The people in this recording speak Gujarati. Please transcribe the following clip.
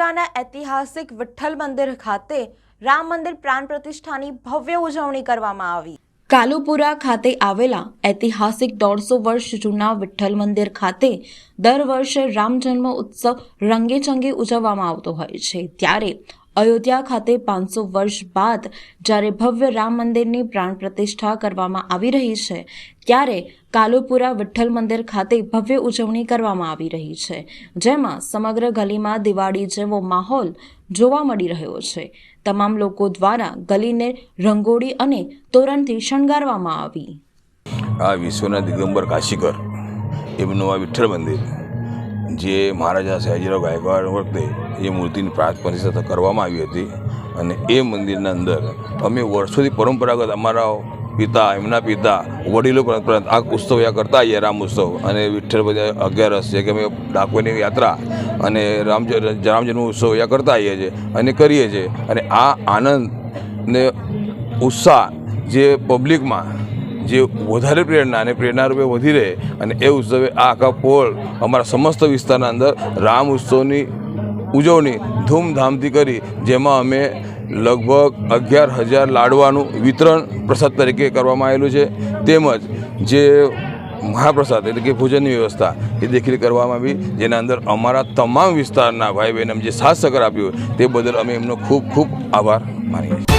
કાલુપુરાના ઐતિહાસિક વિઠ્ઠલ મંદિર ખાતે રામ મંદિર પ્રાણ પ્રતિષ્ઠાની ભવ્ય ઉજવણી કરવામાં આવી। કાલુપુરા ખાતે આવેલા ઐતિહાસિક 150 વર્ષ જૂના વિઠ્ઠલ મંદિર ખાતે દર વર્ષે રામ જન્મ ઉત્સવ રંગેચંગે ઉજવવામાં આવતો હોય છે। ત્યારે અયોધ્યા ખાતે 500 વર્ષ બાદ જ્યારે ભવ્ય રામ મંદિરની પ્રાણ પ્રતિષ્ઠા કરવામાં આવી રહી છે, ત્યારે કાલુપુરા વિઠ્ઠલ મંદિર ખાતે ભવ્ય ઉજવણી કરવામાં આવી રહી છે, જેમાં સમગ્ર ગલીમાં દિવાળી જેવો માહોલ જોવા મળી રહ્યો છે। તમામ લોકો દ્વારા ગલીને રંગોળી અને તોરણથી શણગારવામાં આવી। આ વિશ્વના દિગંબર કાશીકર એમનું આ વિઠ્ઠલ મંદિર જે મહારાજા સયાજીરાવ ગાયકવાડ વખતે એ મૂર્તિની પ્રાણ પ્રતિષ્ઠા કરવામાં આવી હતી અને એ મંદિરના અંદર અમે વર્ષોથી પરંપરાગત અમારા પિતા, એમના પિતા, વડીલો પણ આ ઉત્સવ યા કરતા આવીએ, રામ ઉત્સવ અને વિઠ્ઠલ બધા 11 છે કે અમે ડાકોરની યાત્રા અને રામ જન્મ ઉત્સવ યા કરતા આવીએ છીએ અને કરીએ છીએ। અને આ આનંદ ને ઉત્સાહ જે પબ્લિકમાં જે વધારે પ્રેરણા અને પ્રેરણારૂપે વધી રહે અને એ ઉત્સવે આ આખા પોળ અમારા સમસ્ત વિસ્તારના અંદર રામ ઉત્સવની ઉજવણી ધૂમધામથી કરી, જેમાં અમે લગભગ 11,000 લાડવાનું વિતરણ પ્રસાદ તરીકે કરવામાં આવેલું છે, તેમજ જે મહાપ્રસાદ એટલે કે ભોજનની વ્યવસ્થા એ દેખીલ કરવામાં આવી, જેના અંદર અમારા તમામ વિસ્તારના ભાઈ બહેન જે સાથ સહકાર આપ્યો તે બદલ અમે એમનો ખૂબ ખૂબ આભાર માનીએ છીએ।